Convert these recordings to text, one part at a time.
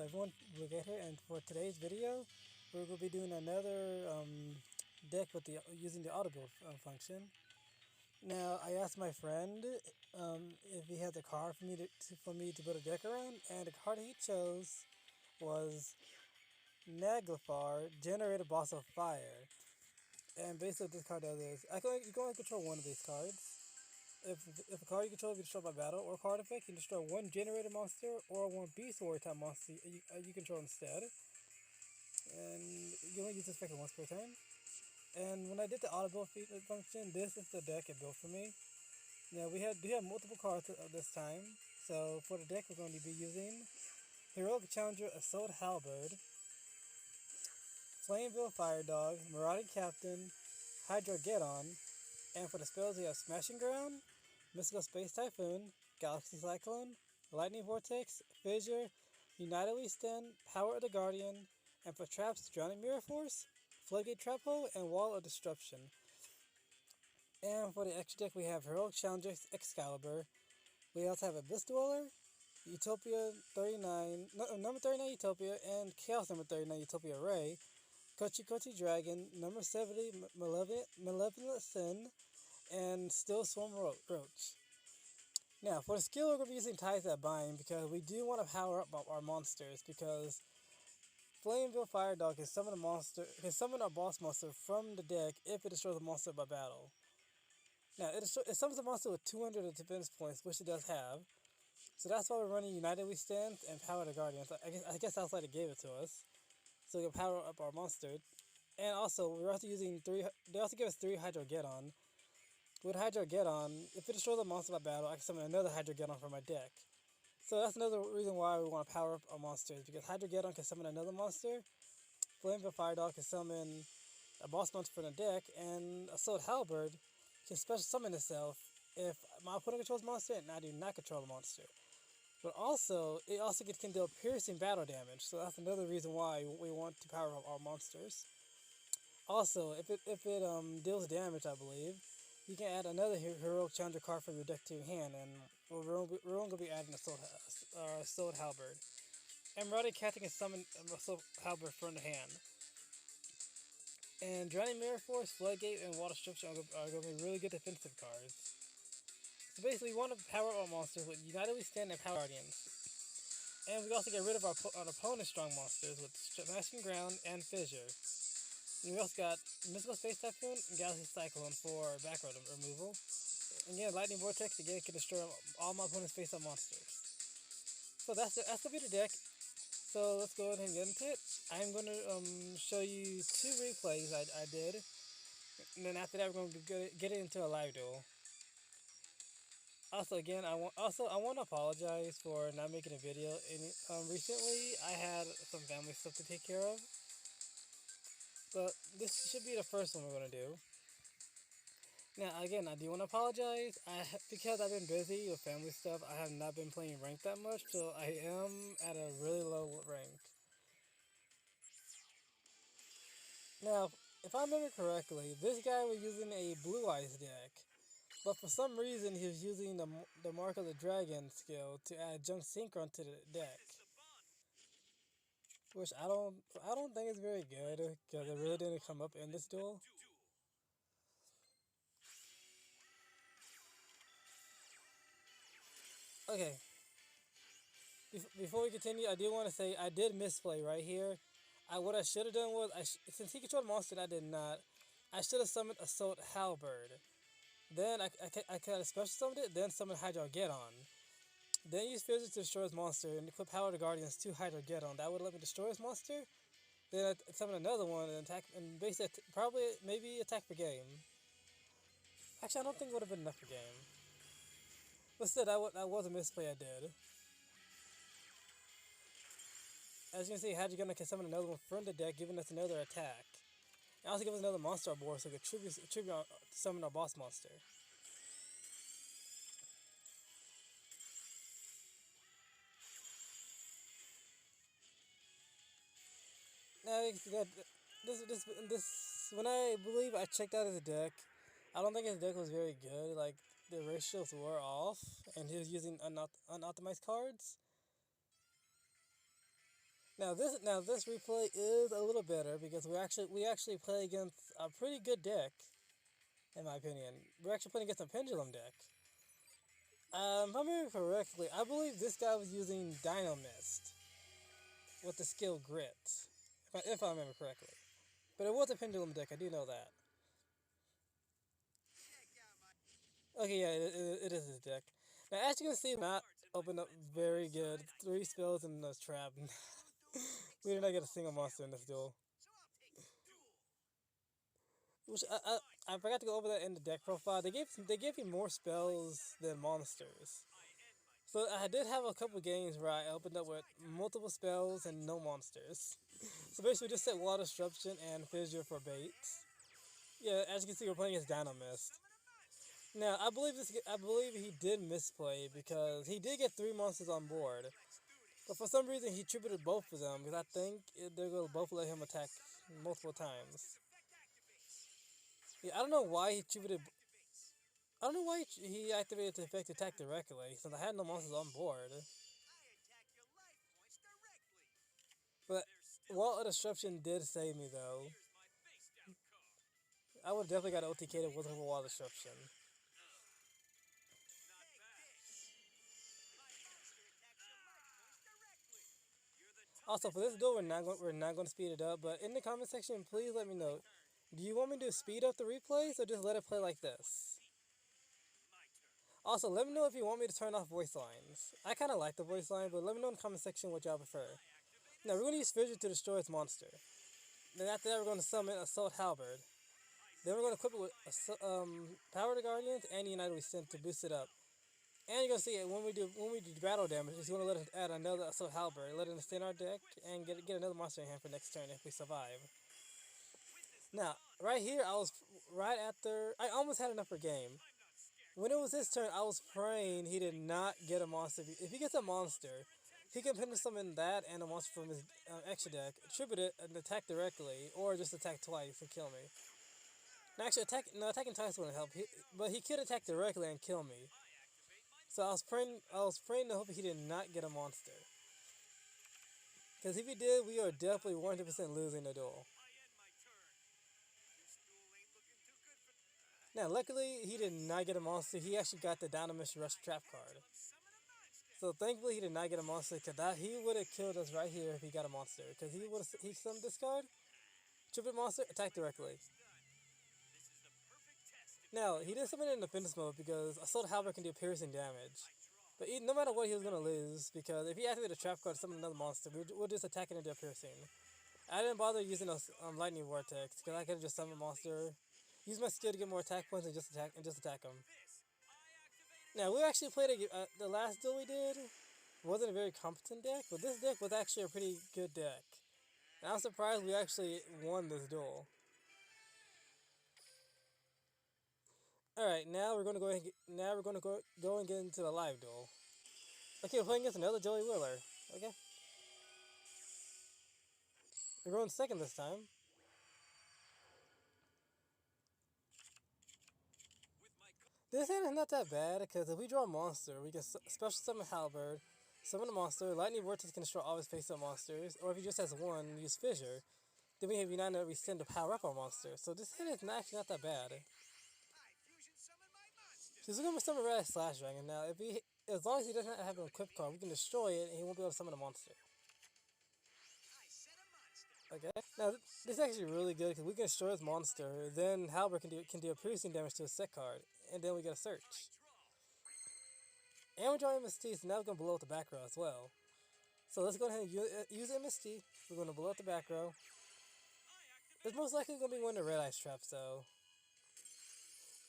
everyone, Navigator, and for today's video, we're going to be doing another deck with using the auto-build function. Now, I asked my friend if he has a card for me to build a deck around, and the card he chose was Naglfar, Generator Boss of Fire. And basically, what this card does is you can only control one of these cards. If a card you control is destroyed by battle or card effect, you can destroy one generator monster or one beast warrior type monster you control instead. And you only use this effect once per turn. And when I did the auto build function, this is the deck it built for me. Now we do have multiple cards this time. So for the deck, we're going to be using Heroic Challenger Assault Halberd, Flameville Fire Dog, Marauding Captain, Hydrogeddon, and for the spells we have Smashing Ground, Mystical Space Typhoon, Galaxy Cyclone, Lightning Vortex, Fissure, United We Stand, Power of the Guardian, and for traps, Drowning Mirror Force, Floodgate Trap Hole, and Wall of Disruption. And for the extra deck we have Heroic Challenger Excalibur. We also have Abyss Dweller, Utopia 39, number 39 Utopia, and Chaos number 39 Utopia Ray, Kochi Dragon, number 70 Malevolent Sin, and Still Swarm Roach. Now, for the skill, we're going to be using Ties That Bind because we do want to power up our monsters because Flameville Fire Dog can summon our boss monster from the deck if it destroys a monster by battle. Now, it summons a monster with 200 defense points, which it does have. So that's why we're running United We Stand and Power of the Guardians. I guess that's why they gave it to us. So we can power up our monster. And also, we're also using they also give us 3 Hydrogeddon. With Hydrogeddon, if it destroys a monster by battle, I can summon another Hydrogeddon from my deck. So that's another reason why we want to power up our monsters, because Hydrogeddon can summon another monster, Flameville Fire Dog can summon a boss monster from the deck, and Assault Halberd can special summon itself if my opponent controls a monster and I do not control the monster. But also, it also can deal piercing battle damage, so that's another reason why we want to power up our monsters. Also, if it deals damage, I believe, you can add another Heroic Challenger card from your deck to your hand, and we're only going to be adding Assault Halberd. And Marauding Captain can summon Assault Halberd from the hand. And Drowning Mirror Force, Floodgate, and Water Disruption are going to be really good defensive cards. So basically, we want to power up our monsters with United We Stand and Power Guardians. And we also get rid of our opponent's strong monsters with Smashing Ground and Fissure. And we also got Mystical Space Typhoon and Galaxy Cyclone for background removal. And again, Lightning Vortex again can destroy all my opponent's face-up monsters. So that's going to be the deck. So let's go ahead and get into it. I'm going to show you 2 replays I did. And then after that, we're going to get into a live duel. Also, again, I want to apologize for not making a video. Recently, I had some family stuff to take care of. But this should be the first one we're going to do. Now, again, I do want to apologize. Because I've been busy with family stuff, I have not been playing ranked that much, so I am at a really low rank. Now, if I remember correctly, this guy was using a Blue Eyes deck. But for some reason, he was using the Mark of the Dragon skill to add Junk Synchron to the deck. Which I don't think is very good, because it really didn't come up in this duel. Okay. Before we continue, I do want to say I did misplay right here. What I should have done was, since he controlled a monster and I did not, I should have summoned Assault Halberd. Then I could have special summoned it, then summoned Hydrogeddon. Then use Fissure to destroy his monster and equip Power of the Guardians to Hydrogeddon. That would let me destroy his monster. Then I summon another one and attack, and basically maybe attack for game. Actually, I don't think it would have been enough for game. But still, that was a misplay I did. As you can see, Hydrogeddon can summon another one from the deck, giving us another attack. And also give us another monster on board so we can tribute summon our boss monster. Now, when I believe I checked out his deck, I don't think his deck was very good. Like, the ratios were off, and he was using unoptimized cards. Now this replay is a little better because we actually play against a pretty good deck, in my opinion. We're actually playing against a pendulum deck. If I remember correctly, I believe this guy was using Dynamist with the skill Grit, if I remember correctly. But it was a pendulum deck, I do know that. Okay, yeah, it is his deck. Now, as you can see, not opened up very good. 3 spells and a trap. We did not get a single monster in this duel. Which I forgot to go over that in the deck profile. They gave you more spells than monsters. So I did have a couple games where I opened up with multiple spells and no monsters. So basically, just set Water Disruption and Fissure for baits. Yeah, as you can see, we're playing as Dynamist. Now, I believe he did misplay because he did get 3 monsters on board. But for some reason, he tributed both of them because I think they're going to both let him attack multiple times. Yeah, I don't know why he tributed. I don't know why he activated the effect attack directly since I had no monsters on board. But Wall of Disruption did save me though. I would definitely got OTK'd with a Wall of Disruption. Also, for this duel, we're not going to speed it up. But in the comment section, please let me know. Do you want me to speed up the replays or just let it play like this? Also, let me know if you want me to turn off voice lines. I kind of like the voice line, but let me know in the comment section what y'all prefer. Now, we're going to use Fissure to destroy its monster. Then after that, we're going to summon Assault Halberd. Then we're going to equip it with Power to Guardians and United We Send to boost it up. And you're going to see it when we do battle damage, it's going to let us add another Assault Halberd, let it stay in our deck, and get another monster in hand for next turn if we survive. Now, right here, I almost had enough for game. When it was his turn, I was praying he did not get a monster. If he gets a monster, he can pin summon that and a monster from his extra deck, tribute it, and attack directly, or just attack twice and kill me. Now, actually, attacking twice wouldn't help, but he could attack directly and kill me. So I was praying to hope he did not get a monster. Because if he did, we are definitely 100% losing the duel. Now, luckily, he did not get a monster. He actually got the Dynamist Rush Trap card. So thankfully, he did not get a monster, because he would have killed us right here if he got a monster. Because he summoned this card, tribute monster, attack directly. Now, he did summon it in defense mode because Assault Halberd can do piercing damage. But no matter what, he was going to lose, because if he activated a trap card to summon another monster, we'll just attack it and do a piercing. I didn't bother using a Lightning Vortex, because I could have just summoned a monster, use my skill to get more attack points, and just attack him. Now, we actually played the last duel we did wasn't a very competent deck, but this deck was actually a pretty good deck. And I'm surprised we actually won this duel. Alright, now we're going to go and get into the live duel. Okay, we're playing against another Joey Wheeler. Okay. We're going second this time. This hand is not that bad, because if we draw a monster, we can special summon Halberd, summon a monster, Lightning Vortex can destroy all his face-up monsters, or if he just has one, use Fissure. Then we have United We Send to power up our monster. So this hand is actually not that bad. So we're going to summon Red Slash Dragon. Now, as long as he doesn't have an equipped card, we can destroy it, and he won't be able to summon a monster. Okay. Now, this is actually really good, because we can destroy his monster, then Halberd can do a piercing damage to his set card, and then we get a search. And we're drawing MST, so now we're going to blow up the back row as well. So let's go ahead and use MST. We're going to blow up the back row. It's most likely going to be one of the Red Ice traps, though.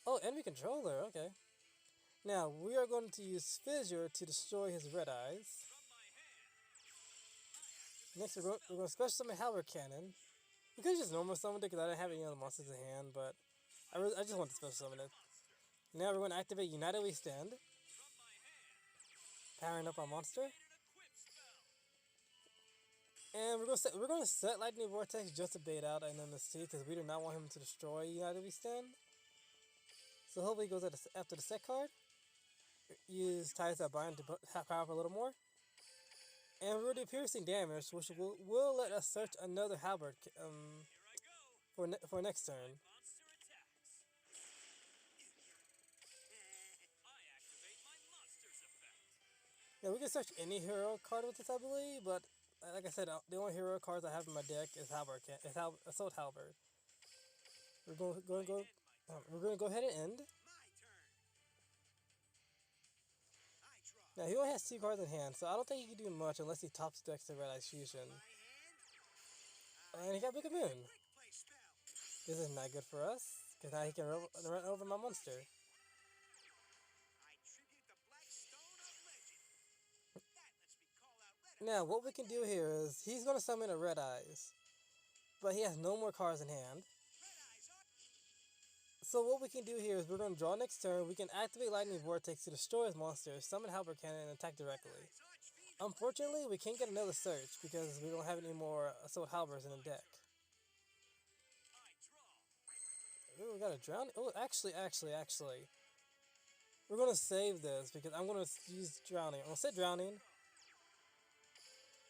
Oh, enemy controller, okay. Now, we are going to use Fissure to destroy his Red Eyes. Next, we're going to special summon Halberd Cannon. We could just normal summon it because I didn't have any other monsters in hand, but I just want to special summon it. Now we're going to activate United We Stand. Powering up our monster. And we're going to set Lightning Vortex just to bait out an MST, because we do not want him to destroy United We Stand. So hopefully he goes after the set card. Use Ties That Bind to power up a little more. And we'll do piercing damage, which will let us search another halberd for next turn. Yeah, we can search any hero card with this, I believe, but like I said, the only hero cards I have in my deck is Assault Halberd. We're going to go ahead and end. Now he only has 2 cards in hand, so I don't think he can do much unless he tops decks the Red Eyes Fusion. And he got Big Moon. This is not good for us, because now he can run over my monster. Now, what we can do here is, he's going to summon a Red Eyes, but he has no more cards in hand. So what we can do here is we're going to draw next turn, we can activate Lightning Vortex to destroy his monster, summon Halberd Cannon, and attack directly. Unfortunately, we can't get another search, because we don't have any more Assault Halberds in the deck. Ooh, we got a Drown. Oh, actually. We're going to save this, because I'm going to use Drowning. I'm going to set Drowning.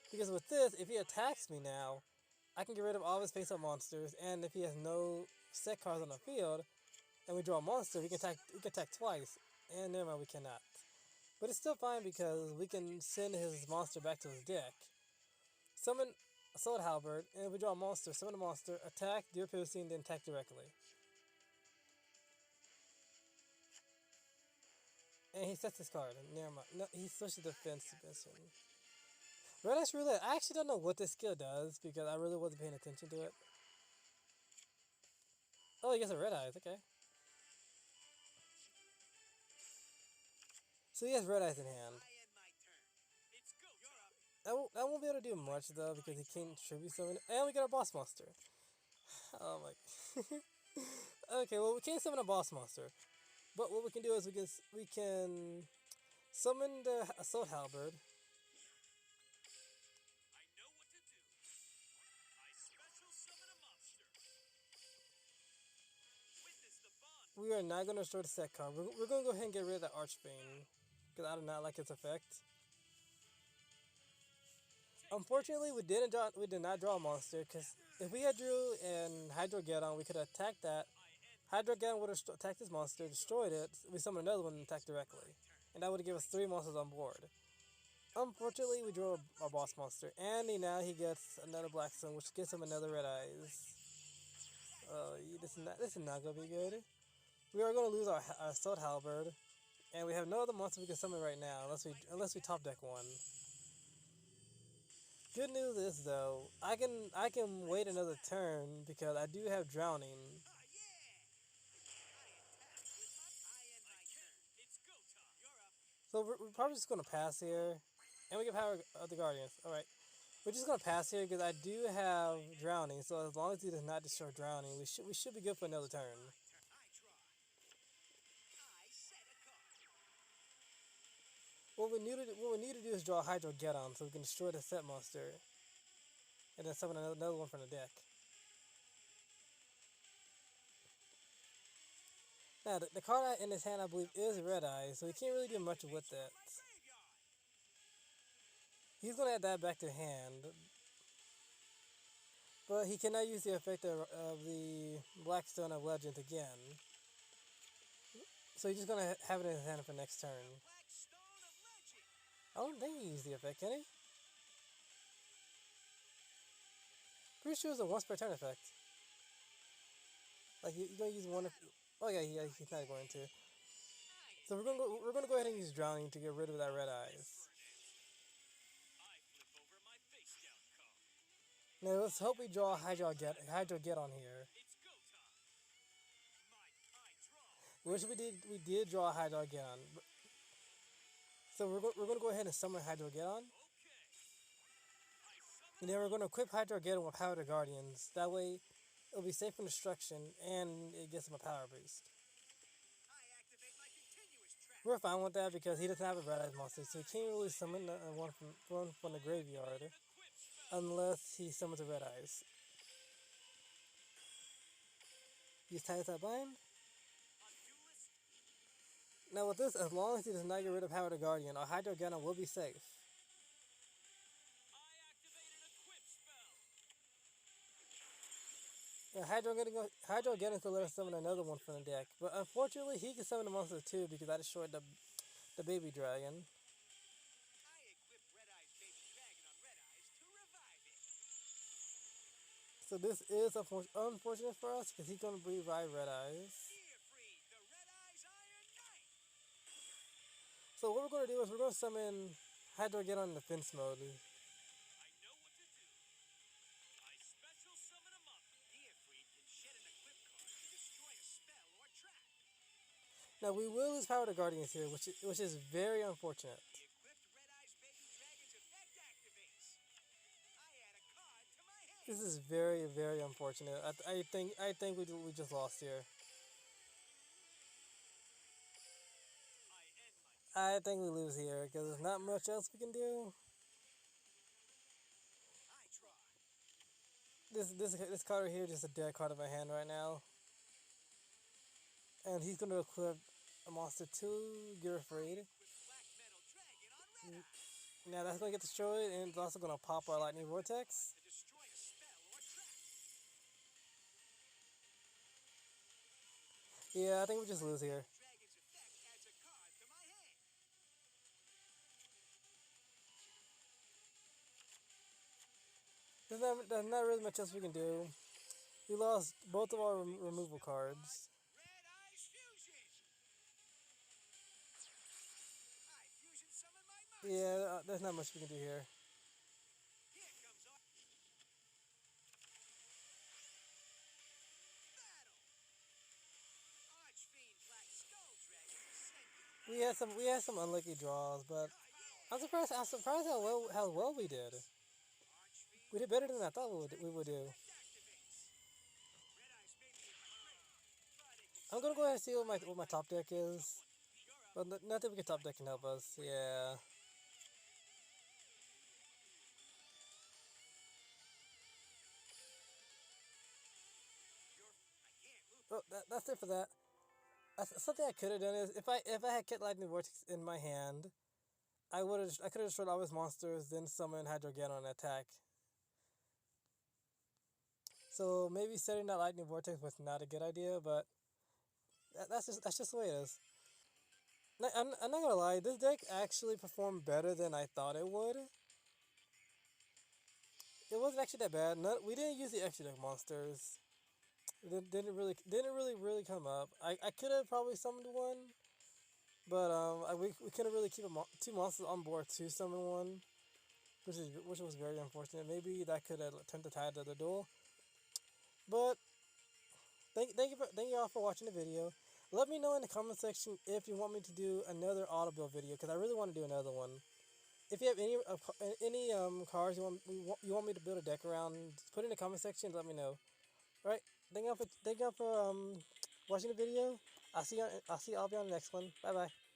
Because with this, if he attacks me now, I can get rid of all of his face-up monsters, and if he has no set cards on the field, and we draw a monster, we can attack twice. And never mind, we cannot. But it's still fine because we can send his monster back to his deck. Summon Assault Halberd, and if we draw a monster, summon a monster, attack, deal piercing, then attack directly. And he sets his card. Never mind. No, he switches defense position. Red Ice Roulette. I actually don't know what this skill does because I really wasn't paying attention to it. Oh, he gets a Red Eyes. Okay. So he has Red Eyes in hand. I won't be able to do much though because he can't tribute summon. And we get our boss monster. Oh my. Okay, well we can't summon a boss monster, but what we can do is we can summon the Assault Halberd. We are not going to destroy the set card. We're going to go ahead and get rid of the Archbane because I do not like its effect. Unfortunately, we did not draw a monster because if we had drew and Hydrogeddon, we could have attacked that. Hydrogeddon would have attacked this monster, destroyed it. We summoned another one and attacked directly, and that would have given us 3 monsters on board. Unfortunately, we drew our boss monster, and now he gets another Blackstone, which gives him another Red Eyes. This is not gonna be good. We are gonna lose our Assault Halberd, and we have no other monster we can summon right now unless we top deck one. Good news is though, I can wait another turn because I do have Drowning. So we're probably just gonna pass here, and we can power the Guardians. All right, we're just gonna pass here because I do have Drowning. So as long as he does not destroy Drowning, we should be good for another turn. What we need to do is draw a Hydrogeddon so we can destroy the set monster, and then summon another one from the deck. Now the card in his hand, I believe, is Red Eyes, so he can't really do much with it. He's gonna add that back to hand, but he cannot use the effect of the Blackstone of Legends again. So he's just gonna have it in his hand for next turn. I don't think he used the effect, can he? Pretty sure it's a once per turn effect. Like you're gonna use one of. Oh yeah, he's not going to. So we're gonna go ahead and use Drowning to get rid of that Red Eyes. Now let's hope we draw a Hydrogeddon here. Which we did draw a Hydrogeddon. So we're going to go ahead and summon Hydrogeddon. And then we're going to equip Hydrogeddon with Power to Guardians. That way, it'll be safe from destruction, and it gets him a power boost. We're fine with that because he doesn't have a Red Eyes monster, so he can't really summon one from the graveyard. Unless he summons a Red Eyes. Use Titus Bind. Now with this, as long as he does not get rid of Power to Guardian, our Hydrogeddon will be safe. Hydro getting to let us summon another one from the deck, but unfortunately he can summon the monster too because I destroyed the baby dragon. So this is unfortunate for us because he's gonna revive Red Eyes. So what we're gonna do is we're gonna summon Hydro get on defense mode. Now we will lose power to Guardians here, which is very unfortunate. This is very, very unfortunate. I think we just lost here. I think we lose here because there's not much else we can do. This card right here is just a dead card in my hand right now, and he's gonna equip a monster 2, Get Afraid. Now that's gonna get destroyed, and it's also gonna pop our Lightning Vortex. Yeah, I think we just lose here. There's not really much else we can do. We lost both of our removal cards. Yeah, there's not much we can do here. We had some unlucky draws, but I'm surprised how well we did. We did better than I thought we would do. I'm gonna go ahead and see what my top deck is. But nothing we can top deck can help us. Yeah. Well, that's it for that. Something I could have done is if I had kept Lightning Vortex in my hand, I could have destroyed all his monsters, then summon Hydrogeddon and attack. So maybe setting that Lightning Vortex was not a good idea, but that's just the way it is. I'm not gonna lie, this deck actually performed better than I thought it would. It wasn't actually that bad. We didn't use the extra deck monsters. It didn't really come up. I could have probably summoned one, but we couldn't really keep two monsters on board to summon one, which was very unfortunate. Maybe that could have turned the tide of the duel. But thank you all for watching the video. Let me know in the comment section if you want me to do another Auto-bulit video because I really want to do another one. If you have any cards you want me to build a deck around, just put it in the comment section and let me know. Alright, thank you all for watching the video. I'll see y'all on the next one. Bye bye.